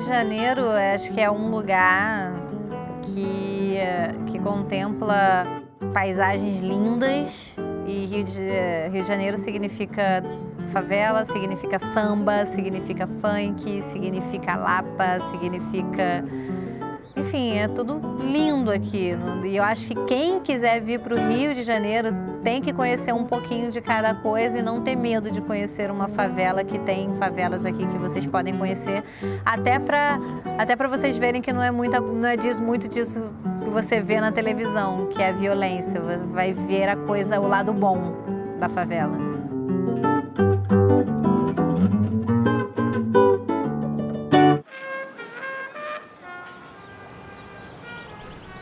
Janeiro, acho que é um lugar que contempla paisagens lindas, e Rio de Janeiro significa favela, significa samba, significa funk, significa lapa, significa... Enfim, é tudo lindo aqui. E eu acho que quem quiser vir para o Rio de Janeiro tem que conhecer um pouquinho de cada coisa e não ter medo de conhecer uma favela, que tem favelas aqui que vocês podem conhecer, até para vocês verem que não é muito disso que você vê na televisão, que é a violência. Você vai ver a coisa, o lado bom da favela.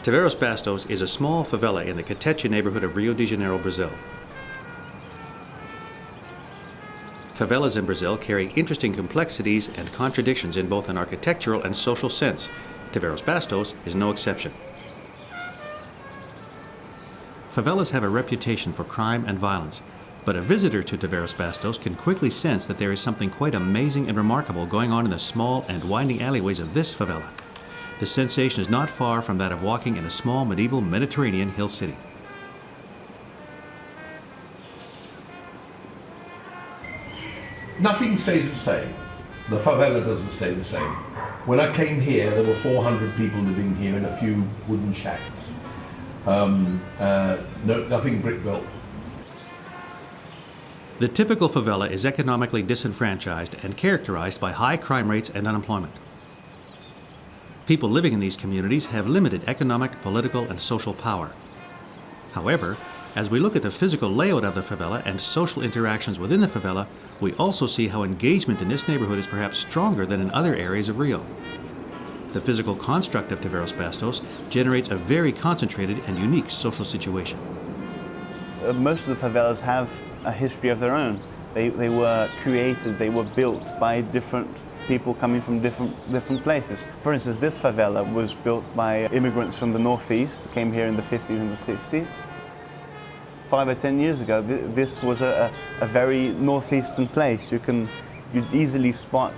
Tavares Bastos is a small favela in the Cateche neighborhood of Rio de Janeiro, Brazil. Favelas in Brazil carry interesting complexities and contradictions in both an architectural and social sense. Tavares Bastos is no exception. Favelas have a reputation for crime and violence, but a visitor to Tavares Bastos can quickly sense that there is something quite amazing and remarkable going on in the small and winding alleyways of this favela. The sensation is not far from that of walking in a small medieval Mediterranean hill city. Nothing stays the same. The favela doesn't stay the same. When I came here, there were 400 people living here in a few wooden shacks. Nothing brick built. The typical favela is economically disenfranchised and characterized by high crime rates and unemployment. People living in these communities have limited economic, political, and social power. However, as we look at the physical layout of the favela and social interactions within the favela, we also see how engagement in this neighborhood is perhaps stronger than in other areas of Rio. The physical construct of Tavares Bastos generates a very concentrated and unique social situation. Most of the favelas have a history of their own. They were created, they were built by different people coming from different places. For instance, this favela was built by immigrants from the northeast that came here in the 50s and the 60s. 5 or 10 years ago, this was a very northeastern place. You'd easily spot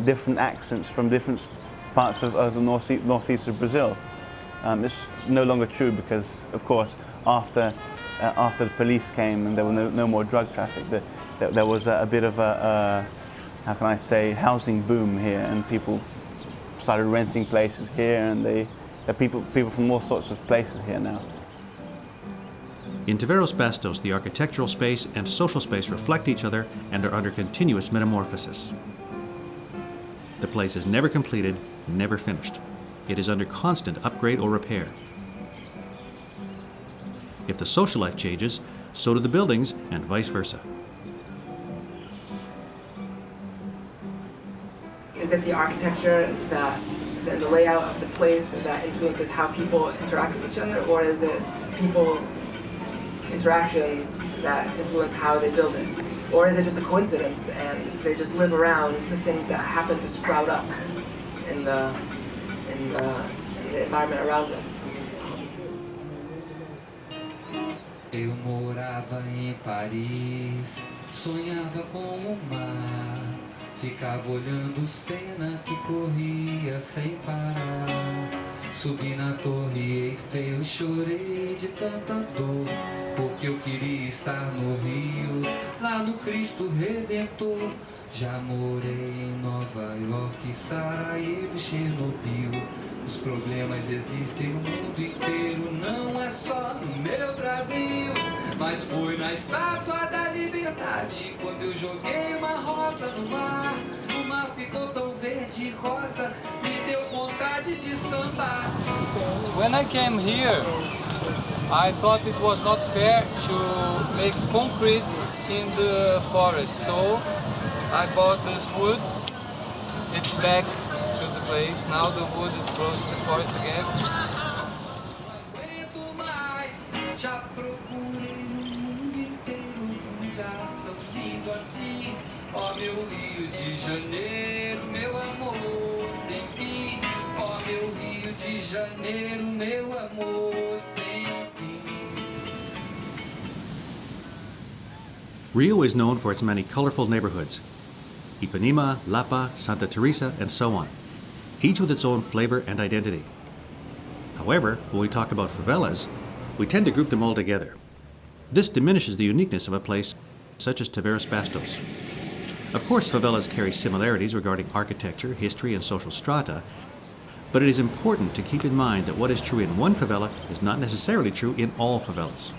different accents from different parts of the northeast of Brazil. It's no longer true because, of course, after the police came and there were no more drug traffic, there was a bit of a how can I say, housing boom here, and people started renting places here, and there are people from all sorts of places here now. In Tavares Bastos, the architectural space and social space reflect each other and are under continuous metamorphosis. The place is never completed, never finished. It is under constant upgrade or repair. If the social life changes, so do the buildings, and vice versa. Is it the architecture, the layout of the place that influences how people interact with each other, or is it people's interactions that influence how they build it? Or is it just a coincidence and they just live around the things that happen to sprout up in the environment around them? Eu morava em Paris, sonhava com o mar. Ficava olhando cena que corria sem parar. Subi na torre Eiffel, chorei de tanta dor, porque eu queria estar no Rio, lá no Cristo Redentor. Já morei em Nova York, Sarajevo, Chernobyl. Os problemas existem no mundo inteiro, não é só no meu Brasil. Mas foi na Estátua da Liberdade, quando eu joguei uma rosa no mar. O mar ficou tão verde e rosa, me deu vontade de sambar. When I came here, I thought it was not fair to make concrete in the forest. So I bought this wood. It's back to the place. Now the wood is close to the forest again. Já procurei no mundo inteiro um lugar tão lindo assim. Ó meu Rio de Janeiro, meu amor sem fim. Ó meu Rio de Janeiro, meu amor sem fim. Rio is known for its many colorful neighborhoods. Ipanema, Lapa, Santa Teresa, and so on. each with its own flavor and identity. However, when we talk about favelas, we tend to group them all together. This diminishes the uniqueness of a place such as Tavares Bastos. Of course, favelas carry similarities regarding architecture, history, and social strata, but it is important to keep in mind that what is true in one favela is not necessarily true in all favelas.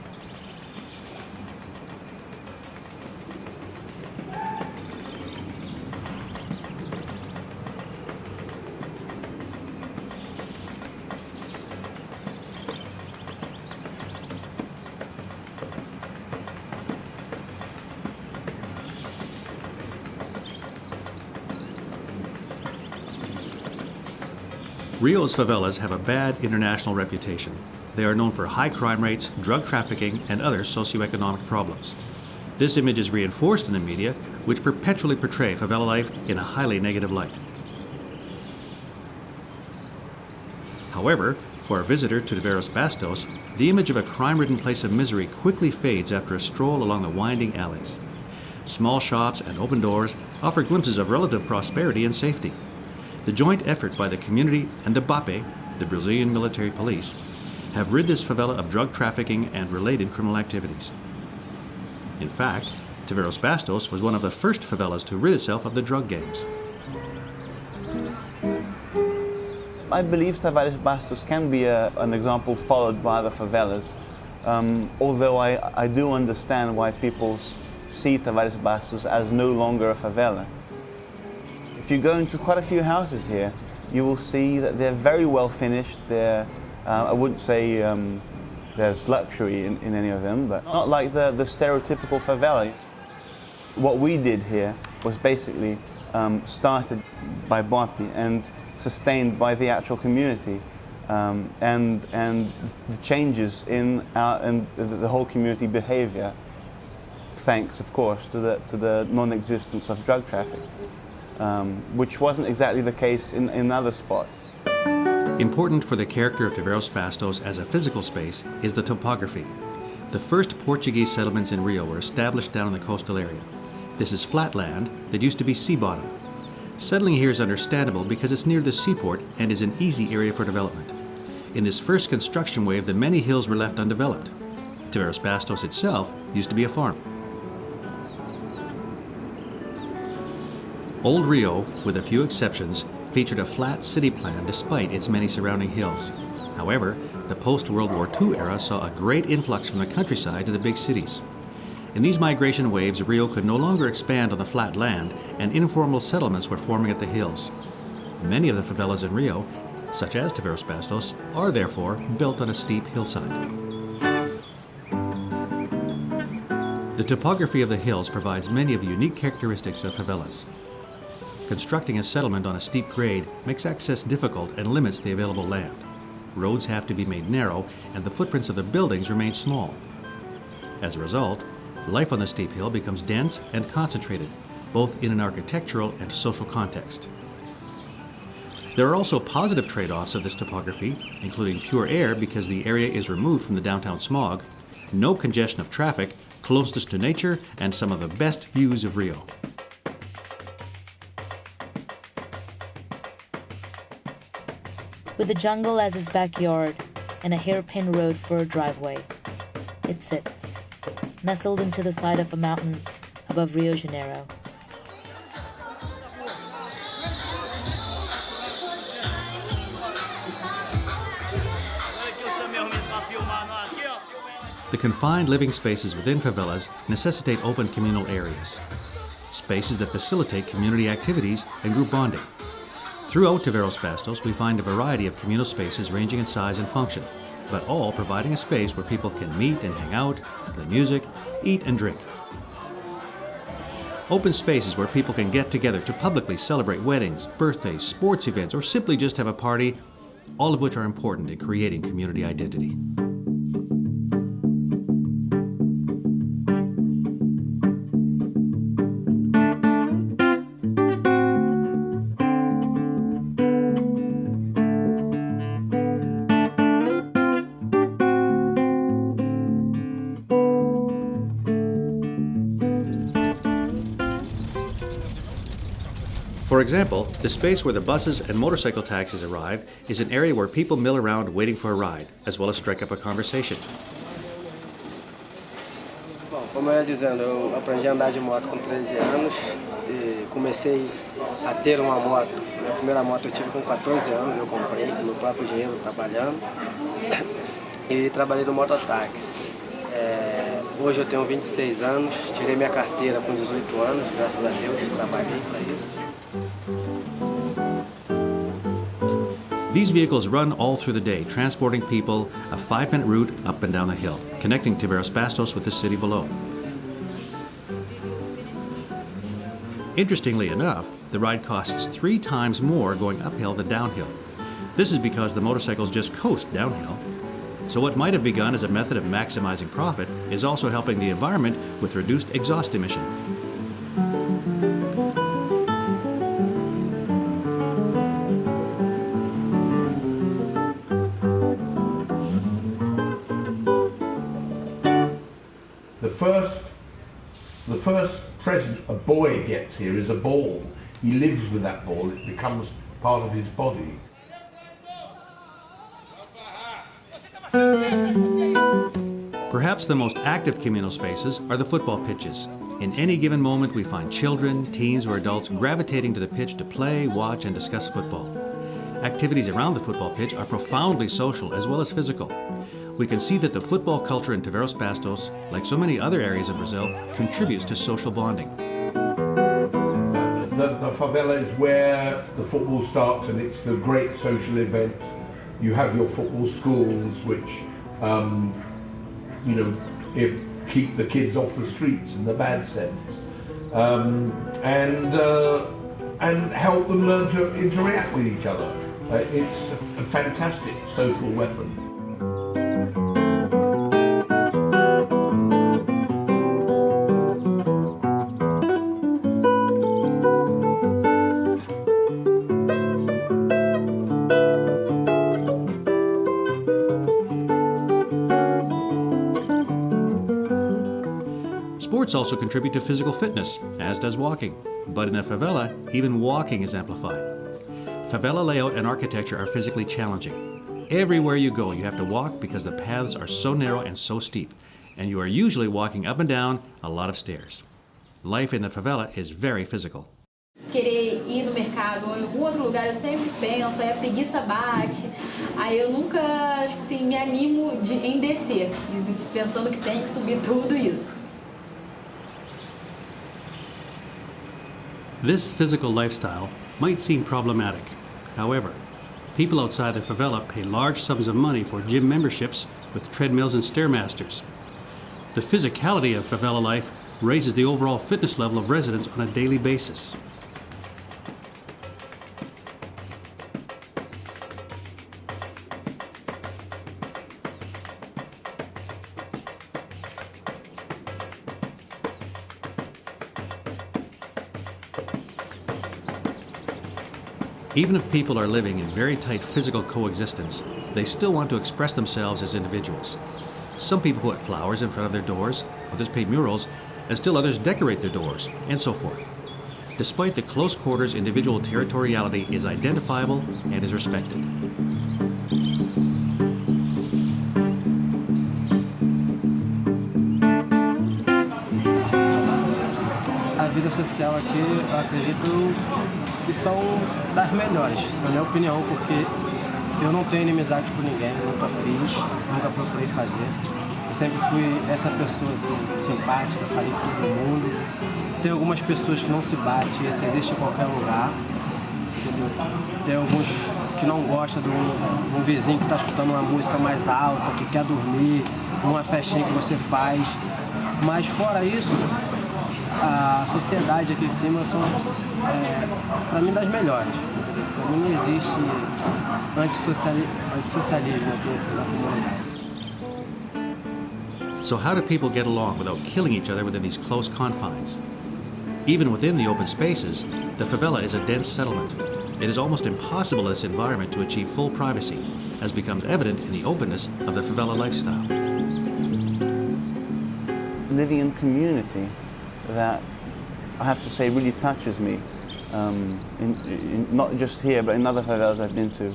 Rio's favelas have a bad international reputation. They are known for high crime rates, drug trafficking, and other socioeconomic problems. This image is reinforced in the media, which perpetually portray favela life in a highly negative light. However, for a visitor to Tavares Bastos, the image of a crime-ridden place of misery quickly fades after a stroll along the winding alleys. Small shops and open doors offer glimpses of relative prosperity and safety. The joint effort by the community and the BAPE, the Brazilian military police, have rid this favela of drug trafficking and related criminal activities. In fact, Tavares Bastos was one of the first favelas to rid itself of the drug gangs. I believe Tavares Bastos can be an example followed by the favelas, although I do understand why people see Tavares Bastos as no longer a favela. If you go into quite a few houses here, you will see that they're very well finished. I wouldn't say there's luxury in any of them, but not like the stereotypical favela. What we did here was basically started by BAPE and sustained by the actual community, and the changes in the whole community behavior, thanks, of course, to the non-existence of drug traffic. Which wasn't exactly the case in other spots. Important for the character of Tavares Bastos as a physical space is the topography. The first Portuguese settlements in Rio were established down in the coastal area. This is flat land that used to be sea bottom. Settling here is understandable because it's near the seaport and is an easy area for development. In this first construction wave, the many hills were left undeveloped. Tavares Bastos itself used to be a farm. Old Rio, with a few exceptions, featured a flat city plan despite its many surrounding hills. However, the post-World War II era saw a great influx from the countryside to the big cities. In these migration waves, Rio could no longer expand on the flat land, and informal settlements were forming at the hills. Many of the favelas in Rio, such as Tavares Bastos, are therefore built on a steep hillside. The topography of the hills provides many of the unique characteristics of favelas. Constructing a settlement on a steep grade makes access difficult and limits the available land. Roads have to be made narrow, and the footprints of the buildings remain small. As a result, life on the steep hill becomes dense and concentrated, both in an architectural and social context. There are also positive trade-offs of this topography, including pure air because the area is removed from the downtown smog, no congestion of traffic, closeness to nature, and some of the best views of Rio. With the jungle as its backyard and a hairpin road for a driveway, it sits, nestled into the side of a mountain above Rio de Janeiro. The confined living spaces within favelas necessitate open communal areas, spaces that facilitate community activities and group bonding. Throughout Tavares Bastos, we find a variety of communal spaces ranging in size and function, but all providing a space where people can meet and hang out, play music, eat and drink. Open spaces where people can get together to publicly celebrate weddings, birthdays, sports events, or simply just have a party, all of which are important in creating community identity. For example, the space where the buses and motorcycle taxis arrive is an area where people mill around waiting for a ride, as well as strike up a conversation. Bom, como eu ia dizendo, eu aprendi a andar de moto com 13 anos e comecei a ter uma moto. Minha primeira moto eu tive com 14 anos, eu comprei com meu próprio dinheiro trabalhando e trabalhei no mototáxi. Hoje eu tenho 26 anos, tirei minha carteira com 18 anos, graças a Deus, trabalhei para isso. These vehicles run all through the day, transporting people a 5-minute route up and down the hill, connecting Tavares Bastos with the city below. Interestingly enough, the ride costs 3 times more going uphill than downhill. This is because the motorcycles just coast downhill. So what might have begun as a method of maximizing profit is also helping the environment with reduced exhaust emission. The first present a boy gets here is a ball. He lives with that ball, it becomes part of his body. Perhaps the most active communal spaces are the football pitches. In any given moment, we find children, teens, or adults gravitating to the pitch to play, watch, and discuss football. Activities around the football pitch are profoundly social as well as physical. We can see that the football culture in Tavares Bastos, like so many other areas of Brazil, contributes to social bonding. The favela is where the football starts, and it's the great social event. You have your football schools, which keep the kids off the streets in the bad sense, and help them learn to interact with each other. It's a fantastic social weapon. Sports also contribute to physical fitness, as does walking. But in a favela, even walking is amplified. Favela layout and architecture are physically challenging. Everywhere you go, you have to walk because the paths are so narrow and so steep, and you are usually walking up and down a lot of stairs. Life in the favela is very physical. Querer ir no mercado ou em algum outro lugar, eu sempre penso, aí a preguiça bate, aí eu nunca, tipo assim, me animo em descer, pensando que tem que subir tudo isso. This physical lifestyle might seem problematic. However, people outside the favela pay large sums of money for gym memberships with treadmills and stairmasters. The physicality of favela life raises the overall fitness level of residents on a daily basis. Even if people are living in very tight physical coexistence, they still want to express themselves as individuals. Some people put flowers in front of their doors, others paint murals, and still others decorate their doors, and so forth. Despite the close quarters, individual territoriality is identifiable and is respected. A vida social aqui, eu acredito que são das melhores, na minha opinião, porque eu não tenho inimizade com ninguém, nunca fiz, nunca procurei fazer. Eu sempre fui essa pessoa assim, simpática, falei com todo mundo. Tem algumas pessoas que não se batem, isso existe em qualquer lugar. Entendeu? Tem alguns que não gostam de um vizinho que está escutando uma música mais alta, que quer dormir, uma festinha que você faz. Mas fora isso, a sociedade aqui em cima são, para mim, das melhores. Para mim não existe antissocialismo aqui na comunidade. So how do people get along without killing each other within these close confines? Even within the open spaces, the favela is a dense settlement. It is almost impossible in this environment to achieve full privacy, as becomes evident in the openness of the favela lifestyle. Living in community, that I have to say really touches me. not just here, but in other favelas I've been to.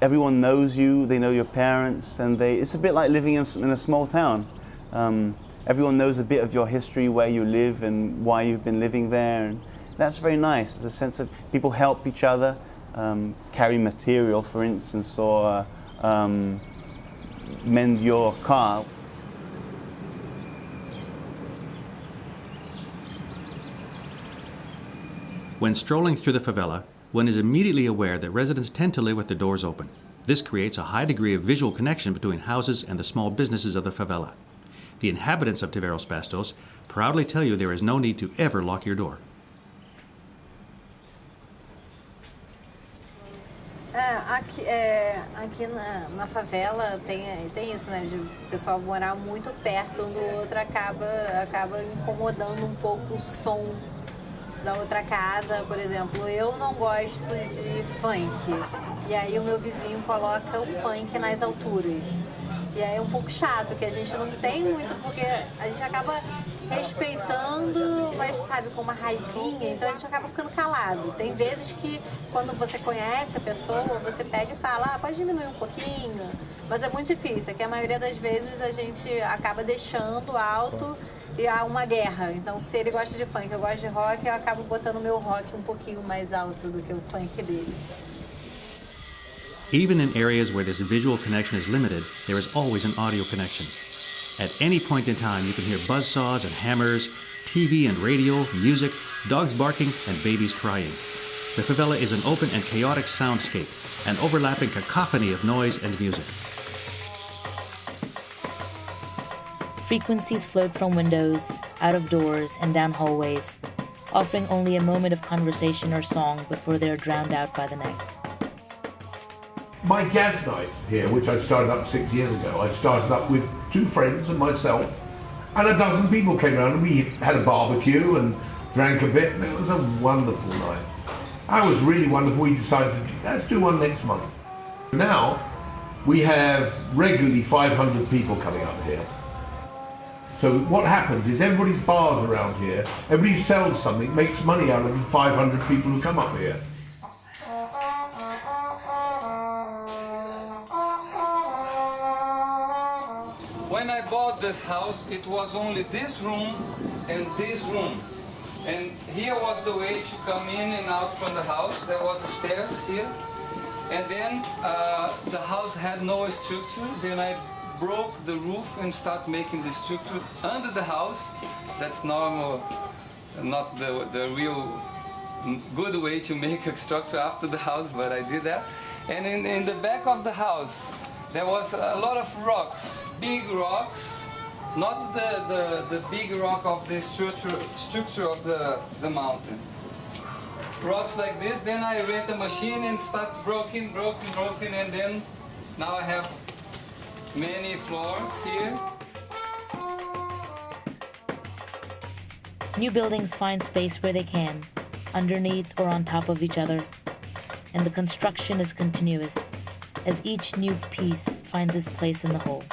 Everyone knows you, they know your parents, and it's a bit like living in a small town. Everyone knows a bit of your history, where you live and why you've been living there. And that's very nice. It's a sense of people help each other, carry material, for instance, or mend your car. When strolling through the favela, one is immediately aware that residents tend to live with their doors open. This creates a high degree of visual connection between houses and the small businesses of the favela. The inhabitants of Tavares Bastos proudly tell you there is no need to ever lock your door. Aqui na favela tem isso, né, de o pessoal morar muito perto um do outro, acaba incomodando um pouco o som da outra casa. Por exemplo, eu não gosto de funk, e aí o meu vizinho coloca o funk nas alturas. E aí é um pouco chato, que a gente não tem muito, porque a gente acaba respeitando, mas sabe, com uma raivinha, então a gente acaba ficando calado. Tem vezes que, quando você conhece a pessoa, você pega e fala, pode diminuir um pouquinho, mas é muito difícil, é que a maioria das vezes a gente acaba deixando alto e há uma guerra. Então, se ele gosta de funk, eu gosto de rock, eu acabo botando o meu rock um pouquinho mais alto do que o funk dele. Even in areas where this visual connection is limited, there is always an audio connection. At any point in time, you can hear buzzsaws and hammers, TV and radio, music, dogs barking, and babies crying. The favela is an open and chaotic soundscape, an overlapping cacophony of noise and music. Frequencies float from windows, out of doors, and down hallways, offering only a moment of conversation or song before they are drowned out by the next. My jazz night here, which I started up 6 years ago, I started up with 2 friends and myself, and a dozen people came around, and we had a barbecue and drank a bit, and it was a wonderful night. It was really wonderful. We decided let's do one next month. Now we have regularly 500 people coming up here. So what happens is everybody's bars around here, everybody sells something, makes money out of the 500 people who come up here. When I bought this house, it was only this room and this room. And here was the way to come in and out from the house. There was a stairs here. And then the house had no structure. Then I broke the roof and started making the structure under the house. That's normal, not the real good way to make a structure after the house, but I did that. And in the back of the house, there was a lot of rocks, big rocks, not the big rock of the structure of the mountain. Rocks like this, then I rent a machine and start broken, and then now I have many floors here. New buildings find space where they can, underneath or on top of each other, and the construction is continuous, as each new piece finds its place in the whole.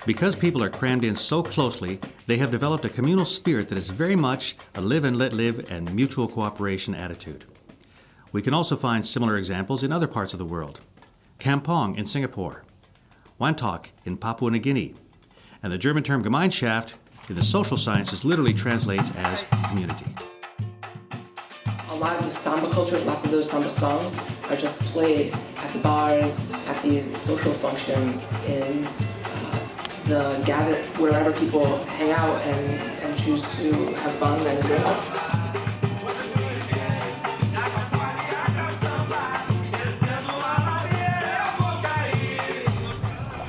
Because people are crammed in so closely, they have developed a communal spirit that is very much a live and let live and mutual cooperation attitude. We can also find similar examples in other parts of the world. Kampong in Singapore, Wantok in Papua New Guinea, and the German term Gemeinschaft in the social sciences literally translates as community. A lot of the samba culture, lots of those samba songs are just played at the bars, at these social functions, in the gather, wherever people hang out and choose to have fun and drink.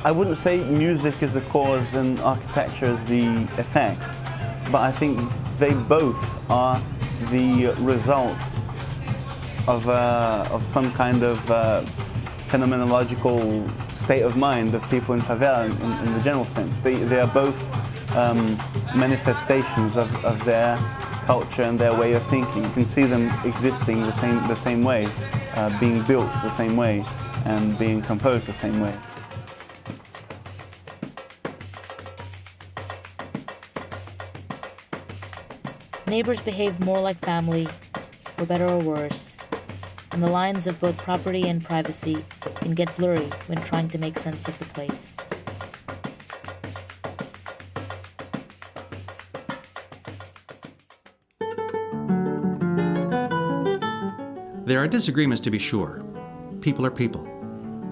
I wouldn't say music is the cause and architecture is the effect, but I think they both are the result of some kind of phenomenological state of mind of people in favela in the general sense. They are both manifestations of their culture and their way of thinking. You can see them existing the same way, being built the same way, and being composed the same way. Neighbors behave more like family, for better or worse, and the lines of both property and privacy can get blurry when trying to make sense of the place. There are disagreements to be sure. People are people.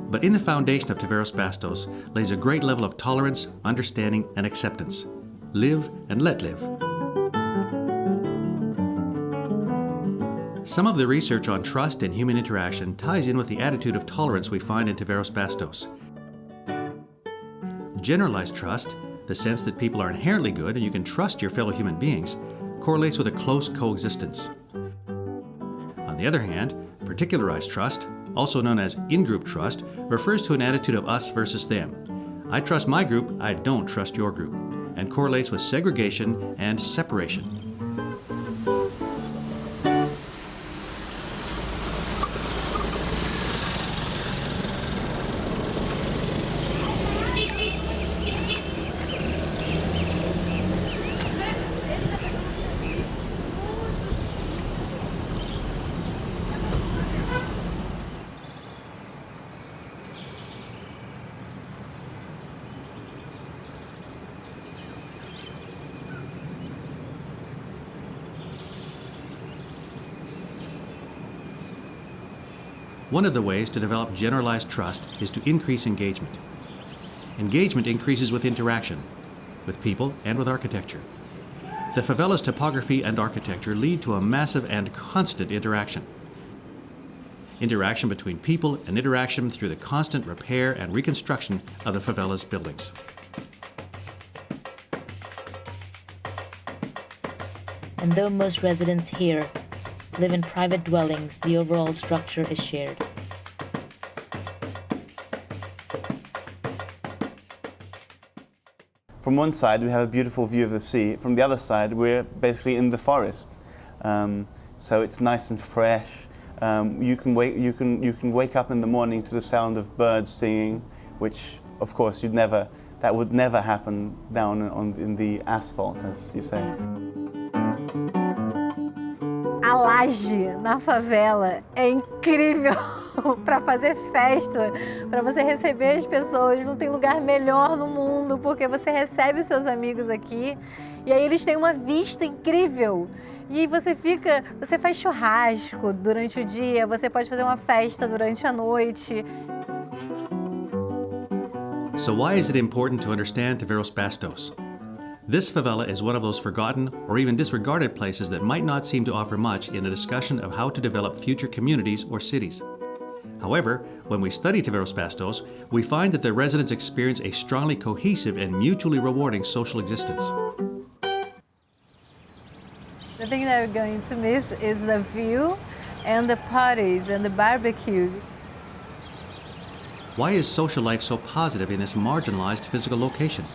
But in the foundation of Tavares Bastos lays a great level of tolerance, understanding, and acceptance. Live and let live. Some of the research on trust and human interaction ties in with the attitude of tolerance we find in Tavares Bastos. Generalized trust, the sense that people are inherently good and you can trust your fellow human beings, correlates with a close coexistence. On the other hand, particularized trust, also known as in-group trust, refers to an attitude of us versus them. I trust my group, I don't trust your group, and correlates with segregation and separation. One of the ways to develop generalized trust is to increase engagement. Engagement increases with interaction, with people and with architecture. The favela's topography and architecture lead to a massive and constant interaction. Interaction between people and interaction through the constant repair and reconstruction of the favela's buildings. And though most residents here live in private dwellings, the overall structure is shared. From one side, we have a beautiful view of the sea. From the other side, we're basically in the forest. So it's nice and fresh. You can wake up in the morning to the sound of birds singing, which, of course, that would never happen down in the asphalt, as you say. A laje na favela é incrível para fazer festa, para você receber as pessoas. Não tem lugar melhor no mundo, porque você recebe os seus amigos aqui e aí eles têm uma vista incrível. E aí você faz churrasco durante o dia, você pode fazer uma festa durante a noite. So why is it important to understand Tavares Bastos? This favela is one of those forgotten or even disregarded places that might not seem to offer much in a discussion of how to develop future communities or cities. However, when we study Tavares Bastos, we find that the residents experience a strongly cohesive and mutually rewarding social existence. The thing that we're going to miss is the view and the parties and the barbecue. Why is social life so positive in this marginalized physical location?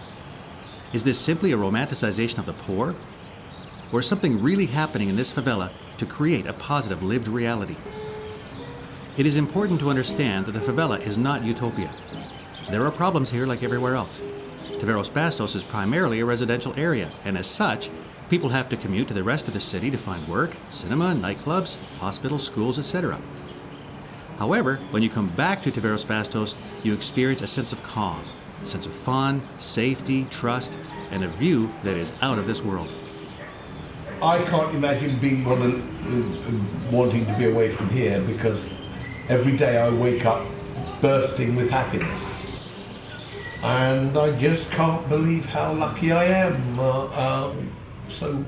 Is this simply a romanticization of the poor? Or is something really happening in this favela to create a positive lived reality? It is important to understand that the favela is not utopia. There are problems here like everywhere else. Tavares Bastos is primarily a residential area, and as such, people have to commute to the rest of the city to find work, cinema, nightclubs, hospitals, schools, etc. However, when you come back to Tavares Bastos, you experience a sense of calm, a sense of fun, safety, trust, and a view that is out of this world. I can't imagine wanting to be away from here, because every day I wake up bursting with happiness. And I just can't believe how lucky I am. So,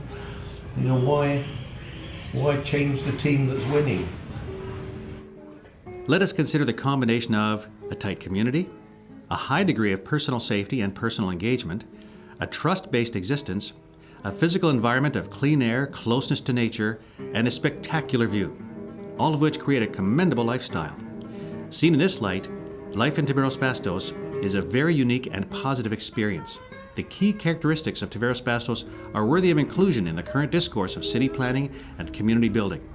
why change the team that's winning? Let us consider the combination of a tight community, a high degree of personal safety and personal engagement, a trust-based existence, a physical environment of clean air, closeness to nature, and a spectacular view, all of which create a commendable lifestyle. Seen in this light, life in Tavares Bastos is a very unique and positive experience. The key characteristics of Tavares Bastos are worthy of inclusion in the current discourse of city planning and community building.